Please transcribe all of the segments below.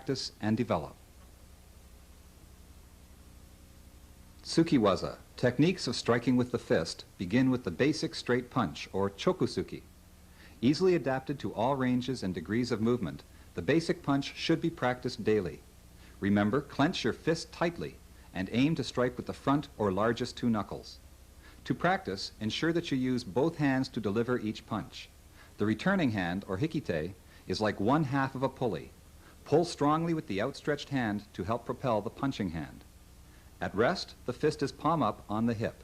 practice and develop. Tsukiwaza, techniques of striking with the fist, begin with the basic straight punch, or chokusuki. Easily adapted to all ranges and degrees of movement, the basic punch should be practiced daily. Remember, clench your fist tightly and aim to strike with the front or largest two knuckles. To practice, ensure that you use both hands to deliver each punch. The returning hand, or hikite, is like one half of a pulley. Pull strongly with the outstretched hand to help propel the punching hand. At rest, the fist is palm up on the hip.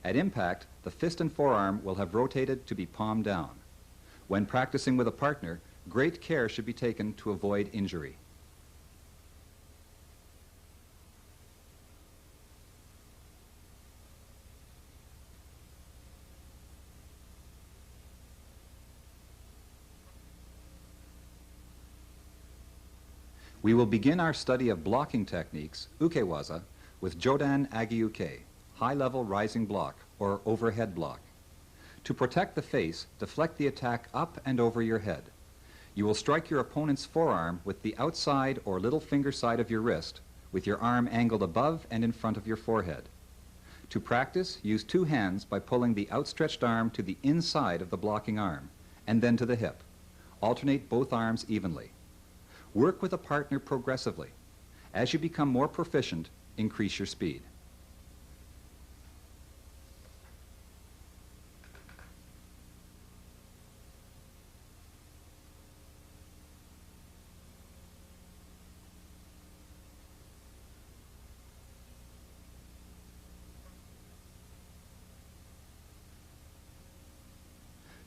At impact, the fist and forearm will have rotated to be palm down. When practicing with a partner, great care should be taken to avoid injury. We will begin our study of blocking techniques, ukewaza, with Jodan Agi-Uke, high-level rising block, or overhead block. To protect the face, deflect the attack up and over your head. You will strike your opponent's forearm with the outside or little finger side of your wrist, with your arm angled above and in front of your forehead. To practice, use two hands by pulling the outstretched arm to the inside of the blocking arm, and then to the hip. Alternate both arms evenly. Work with a partner progressively. As you become more proficient, increase your speed.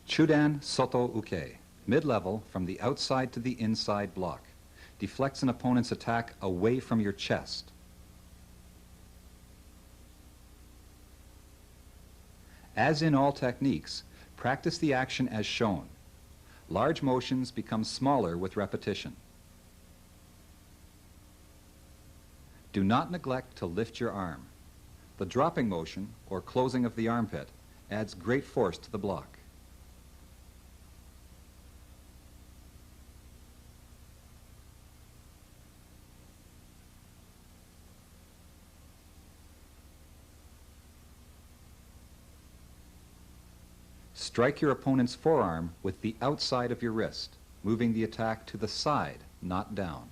Age-Uki.Soto uke, mid-level from the outside to the inside block. Deflects an opponent's attack away from your chest. As in all techniques, practice the action as shown. Large motions become smaller with repetition. Do not neglect to lift your arm. The dropping motion, or closing of the armpit, adds great force to the block. Strike your opponent's forearm with the outside of your wrist, moving the attack to the side, not down.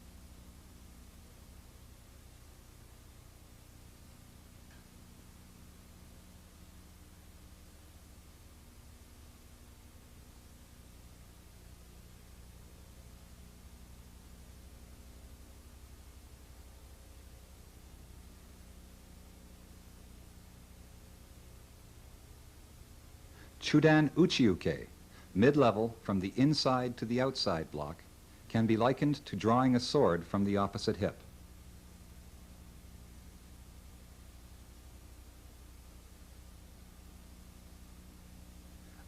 Chudan Uchi-Uke, mid-level from the inside to the outside block, can be likened to drawing a sword from the opposite hip.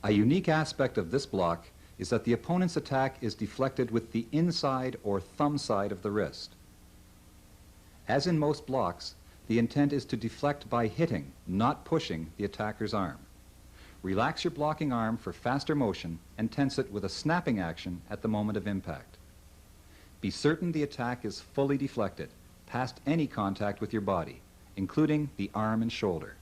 A unique aspect of this block is that the opponent's attack is deflected with the inside or thumb side of the wrist. As in most blocks, the intent is to deflect by hitting, not pushing, the attacker's arm. Relax your blocking arm for faster motion and tense it with a snapping action at the moment of impact. Be certain the attack is fully deflected, past any contact with your body, including the arm and shoulder.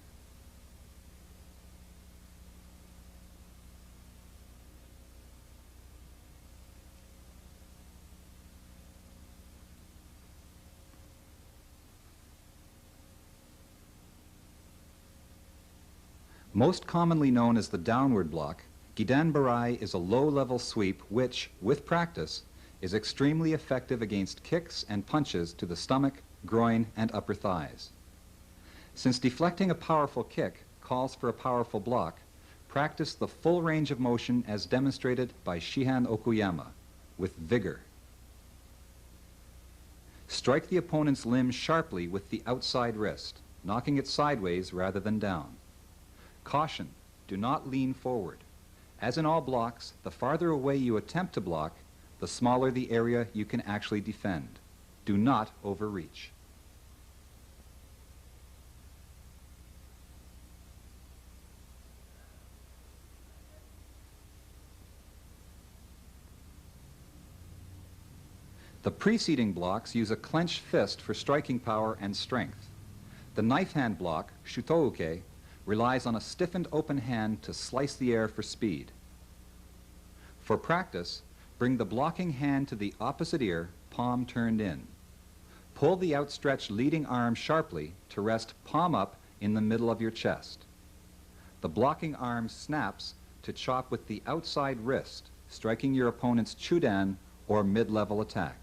Most commonly known as the downward block, Gedan Barai is a low-level sweep which, with practice, is extremely effective against kicks and punches to the stomach, groin, and upper thighs. Since deflecting a powerful kick calls for a powerful block, practice the full range of motion as demonstrated by Shihan Okuyama, with vigor. Strike the opponent's limb sharply with the outside wrist, knocking it sideways rather than down. Caution, do not lean forward. As in all blocks, the farther away you attempt to block, the smaller the area you can actually defend. Do not overreach. The preceding blocks use a clenched fist for striking power and strength. The knife hand block, Shuto relies on a stiffened open hand to slice the air for speed. For practice, bring the blocking hand to the opposite ear, palm turned in. Pull the outstretched leading arm sharply to rest palm up in the middle of your chest. The blocking arm snaps to chop with the outside wrist, striking your opponent's chudan or mid-level attack.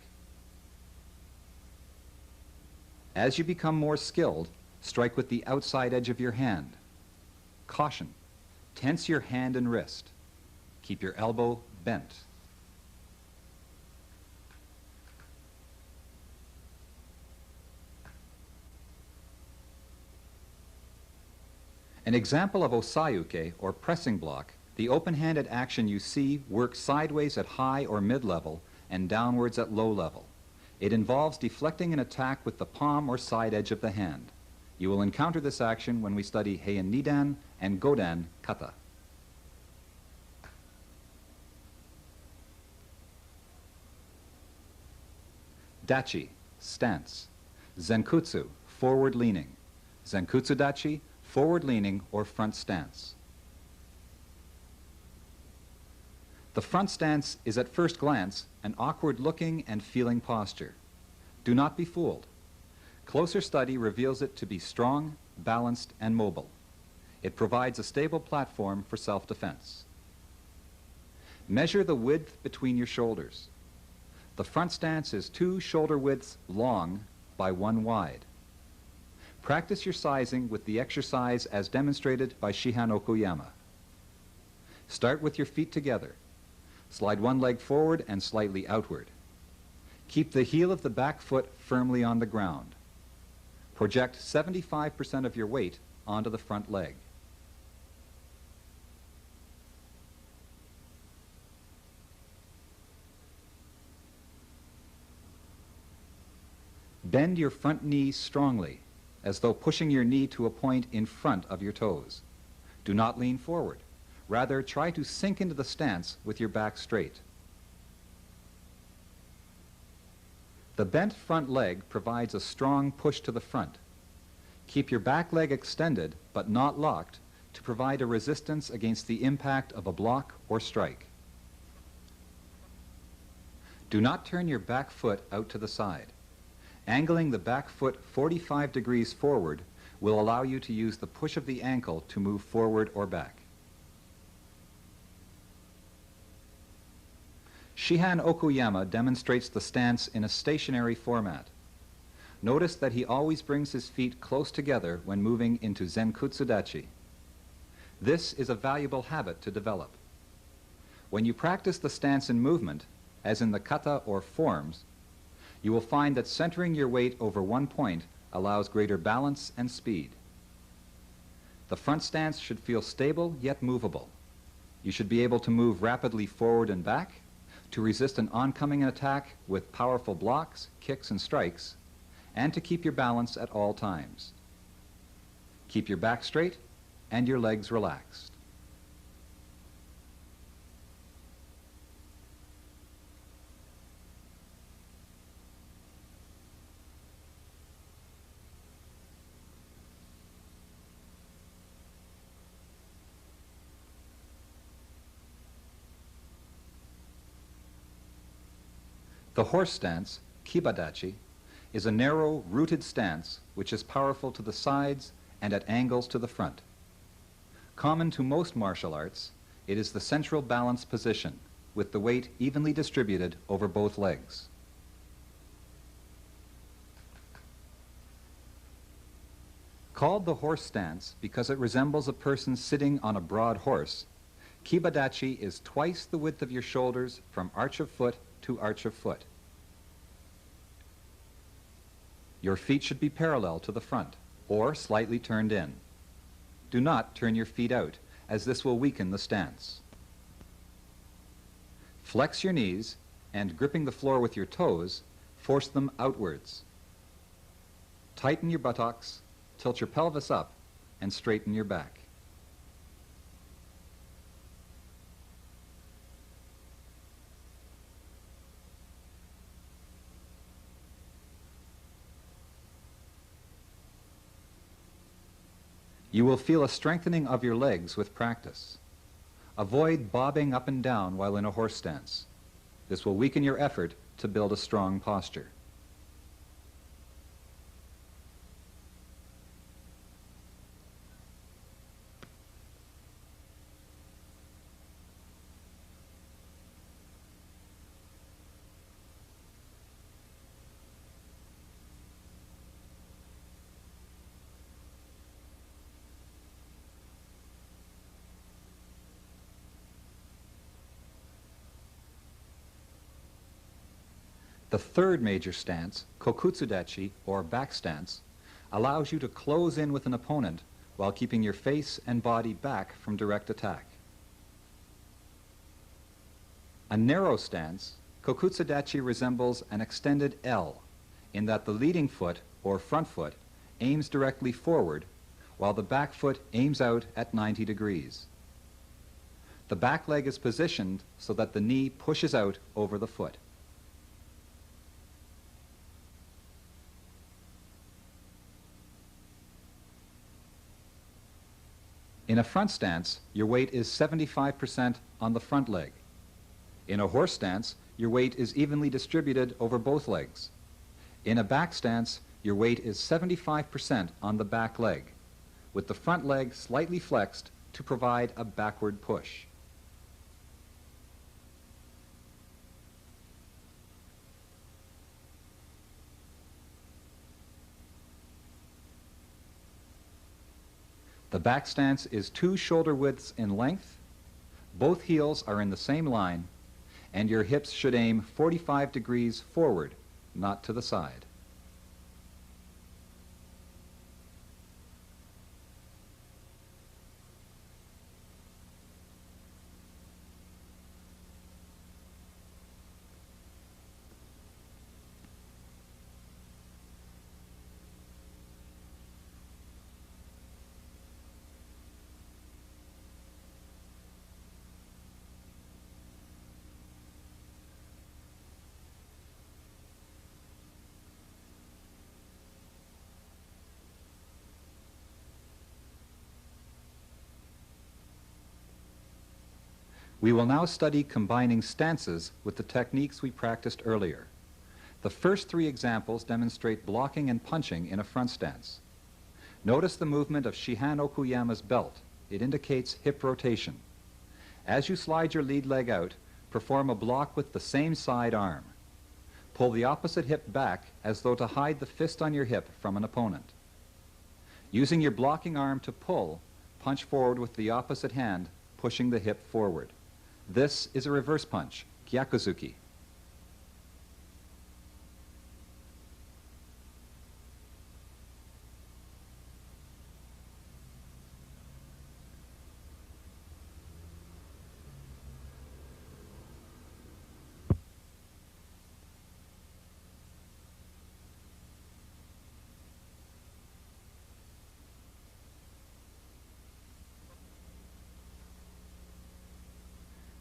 As you become more skilled, strike with the outside edge of your hand. Caution, tense your hand and wrist. Keep your elbow bent. An example of osayuke, or pressing block, the open-handed action you see works sideways at high or mid-level and downwards at low level. It involves deflecting an attack with the palm or side edge of the hand. You will encounter this action when we study Heian Nidan and Godan Kata. Dachi, stance. Zenkutsu, forward-leaning. Zenkutsu Dachi, forward-leaning or front stance. The front stance is at first glance an awkward-looking and feeling posture. Do not be fooled. Closer study reveals it to be strong, balanced, and mobile. It provides a stable platform for self-defense. Measure the width between your shoulders. The front stance is 2 shoulder widths long by 1 wide. Practice your sizing with the exercise as demonstrated by Shihan Okuyama. Start with your feet together. Slide one leg forward and slightly outward. Keep the heel of the back foot firmly on the ground. Project 75% of your weight onto the front leg. Bend your front knee strongly, as though pushing your knee to a point in front of your toes. Do not lean forward. Rather, try to sink into the stance with your back straight. The bent front leg provides a strong push to the front. Keep your back leg extended, but not locked, to provide a resistance against the impact of a block or strike. Do not turn your back foot out to the side. Angling the back foot 45 degrees forward will allow you to use the push of the ankle to move forward or back. Shihan Okuyama demonstrates the stance in a stationary format. Notice that he always brings his feet close together when moving into Zenkutsu Dachi. This is a valuable habit to develop. When you practice the stance in movement, as in the kata or forms, you will find that centering your weight over one point allows greater balance and speed. The front stance should feel stable yet movable. You should be able to move rapidly forward and back, to resist an oncoming attack with powerful blocks, kicks, and strikes, and to keep your balance at all times. Keep your back straight and your legs relaxed. The horse stance, Kiba Dachi, is a narrow, rooted stance which is powerful to the sides and at angles to the front. Common to most martial arts, it is the central balance position, with the weight evenly distributed over both legs. Called the horse stance because it resembles a person sitting on a broad horse, Kiba Dachi is twice the width of your shoulders from arch of foot to arch of foot. Your feet should be parallel to the front, or slightly turned in. Do not turn your feet out, as this will weaken the stance. Flex your knees, and gripping the floor with your toes, force them outwards. Tighten your buttocks, tilt your pelvis up, and straighten your back. You will feel a strengthening of your legs with practice. Avoid bobbing up and down while in a horse stance. This will weaken your effort to build a strong posture. The third major stance, Kokutsu Dachi, or back stance, allows you to close in with an opponent while keeping your face and body back from direct attack. A narrow stance, Kokutsu Dachi resembles an extended L in that the leading foot, or front foot, aims directly forward, while the back foot aims out at 90 degrees. The back leg is positioned so that the knee pushes out over the foot. In a front stance, your weight is 75% on the front leg. In a horse stance, your weight is evenly distributed over both legs. In a back stance, your weight is 75% on the back leg, with the front leg slightly flexed to provide a backward push. The back stance is 2 shoulder widths in length, both heels are in the same line, and your hips should aim 45 degrees forward, not to the side. We will now study combining stances with the techniques we practiced earlier. The first 3 examples demonstrate blocking and punching in a front stance. Notice the movement of Shihan Okuyama's belt. It indicates hip rotation. As you slide your lead leg out, perform a block with the same side arm. Pull the opposite hip back as though to hide the fist on your hip from an opponent. Using your blocking arm to pull, punch forward with the opposite hand, pushing the hip forward. This is a reverse punch, Gyakuzuki.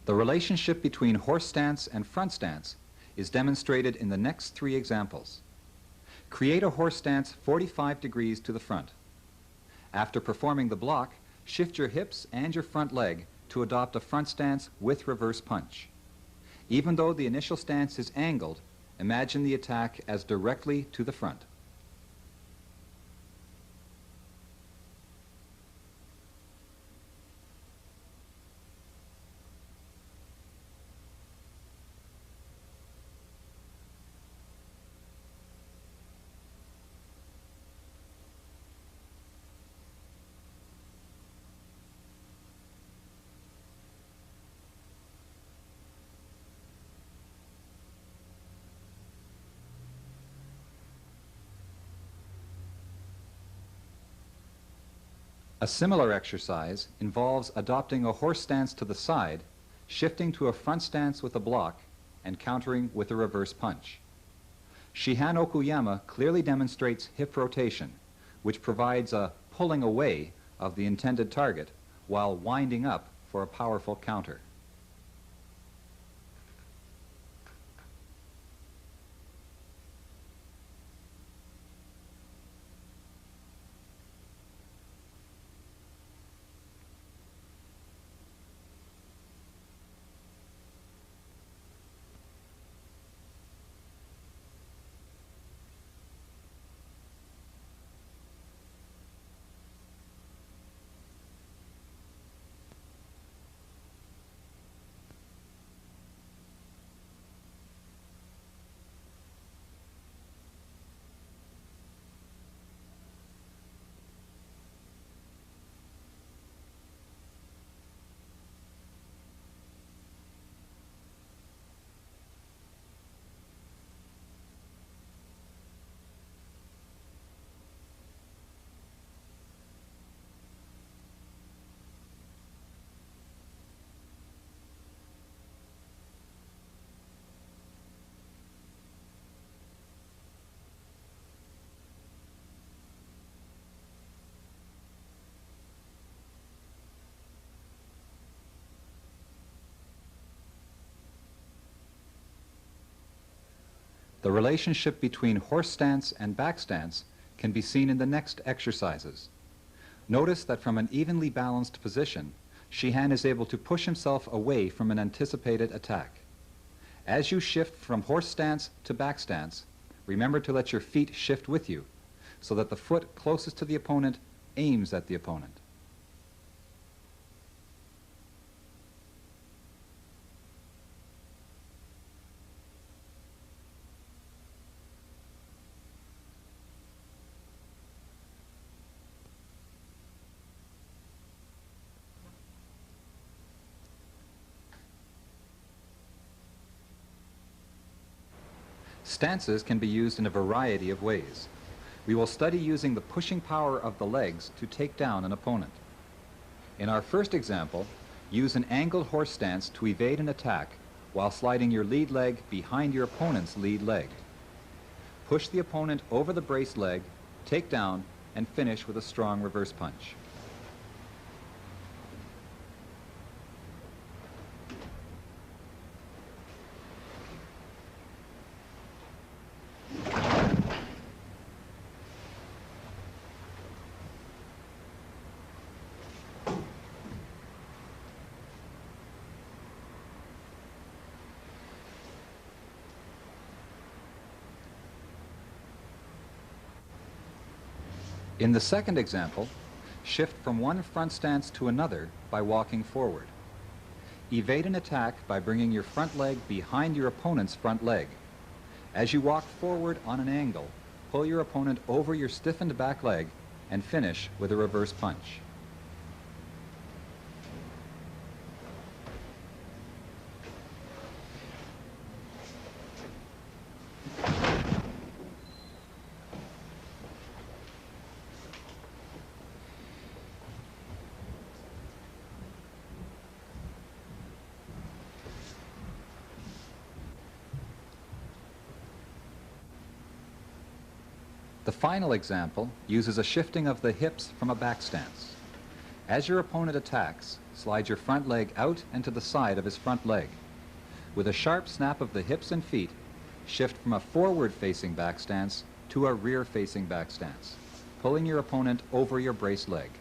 The relationship between horse stance and front stance is demonstrated in the next 3 examples. Create a horse stance 45 degrees to the front. After performing the block, shift your hips and your front leg to adopt a front stance with reverse punch. Even though the initial stance is angled, imagine the attack as directly to the front. A similar exercise involves adopting a horse stance to the side, shifting to a front stance with a block, and countering with a reverse punch. Shihan Okuyama clearly demonstrates hip rotation, which provides a pulling away of the intended target while winding up for a powerful counter. The relationship between horse stance and back stance can be seen in the next exercises. Notice that from an evenly balanced position, Shihan is able to push himself away from an anticipated attack. As you shift from horse stance to back stance, remember to let your feet shift with you, so that the foot closest to the opponent aims at the opponent. Stances can be used in a variety of ways. We will study using the pushing power of the legs to take down an opponent. In our first example, use an angled horse stance to evade an attack while sliding your lead leg behind your opponent's lead leg. Push the opponent over the braced leg, take down, and finish with a strong reverse punch. In the second example, shift from one front stance to another by walking forward. Evade an attack by bringing your front leg behind your opponent's front leg. As you walk forward on an angle, pull your opponent over your stiffened back leg and finish with a reverse punch. The final example uses a shifting of the hips from a back stance. As your opponent attacks, slide your front leg out and to the side of his front leg. With a sharp snap of the hips and feet, shift from a forward-facing back stance to a rear-facing back stance, pulling your opponent over your braced leg.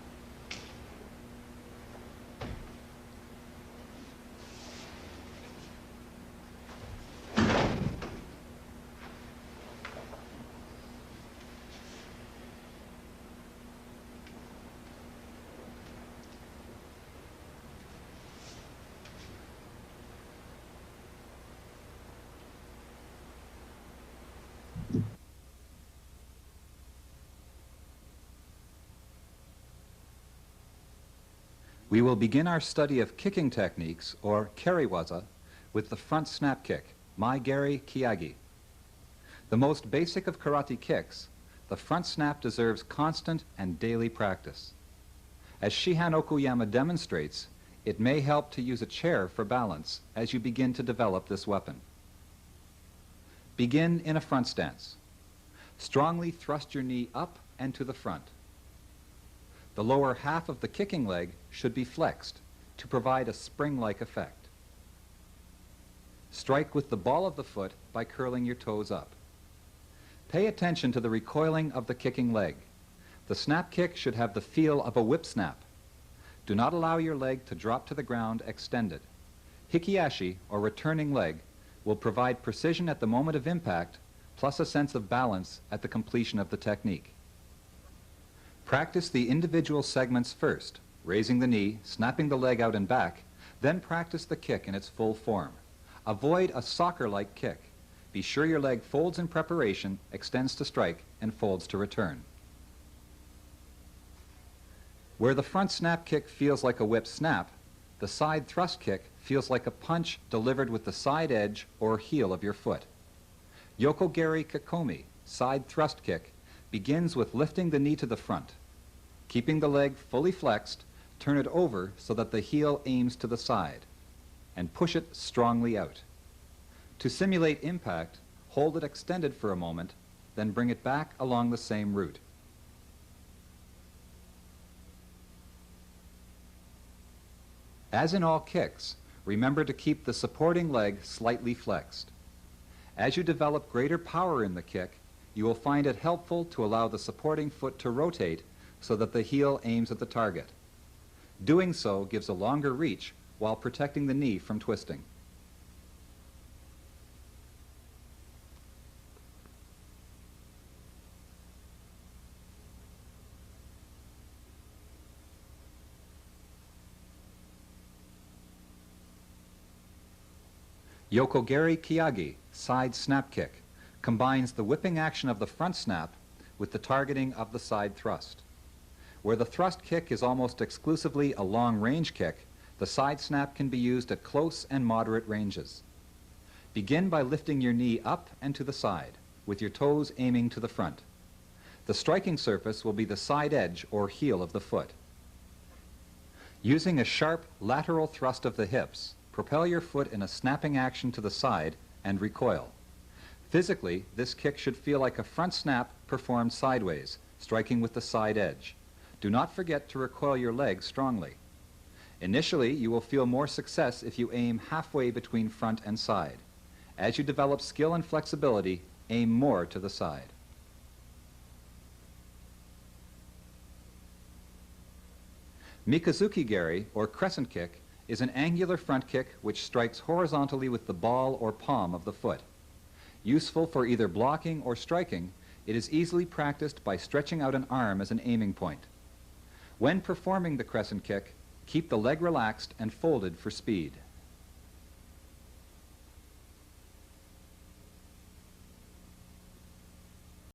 We will begin our study of kicking techniques, or keriwaza, with the front snap kick, Mai Geri Keage. The most basic of karate kicks, the front snap deserves constant and daily practice. As Shihan Okuyama demonstrates, it may help to use a chair for balance as you begin to develop this weapon. Begin in a front stance. Strongly thrust your knee up and to the front. The lower half of the kicking leg should be flexed to provide a spring-like effect. Strike with the ball of the foot by curling your toes up. Pay attention to the recoiling of the kicking leg. The snap kick should have the feel of a whip snap. Do not allow your leg to drop to the ground extended. Hikiashi, or returning leg, will provide precision at the moment of impact, plus a sense of balance at the completion of the technique. Practice the individual segments first, raising the knee, snapping the leg out and back, then practice the kick in its full form. Avoid a soccer-like kick. Be sure your leg folds in preparation, extends to strike, and folds to return. Where the front snap kick feels like a whip snap, the side thrust kick feels like a punch delivered with the side edge or heel of your foot. Yoko Geri Kekomi, side thrust kick, begins with lifting the knee to the front. Keeping the leg fully flexed, turn it over so that the heel aims to the side, and push it strongly out. To simulate impact, hold it extended for a moment, then bring it back along the same route. As in all kicks, remember to keep the supporting leg slightly flexed. As you develop greater power in the kick, you will find it helpful to allow the supporting foot to rotate so that the heel aims at the target. Doing so gives a longer reach while protecting the knee from twisting. Yokogeri Keage, side snap kick, combines the whipping action of the front snap with the targeting of the side thrust. Where the thrust kick is almost exclusively a long-range kick, the side snap can be used at close and moderate ranges. Begin by lifting your knee up and to the side, with your toes aiming to the front. The striking surface will be the side edge or heel of the foot. Using a sharp lateral thrust of the hips, propel your foot in a snapping action to the side and recoil. Physically, this kick should feel like a front snap performed sideways, striking with the side edge. Do not forget to recoil your leg strongly. Initially, you will feel more success if you aim halfway between front and side. As you develop skill and flexibility, aim more to the side. Mikazuki Geri, or crescent kick, is an angular front kick which strikes horizontally with the ball or palm of the foot. Useful for either blocking or striking, it is easily practiced by stretching out an arm as an aiming point. When performing the crescent kick, keep the leg relaxed and folded for speed.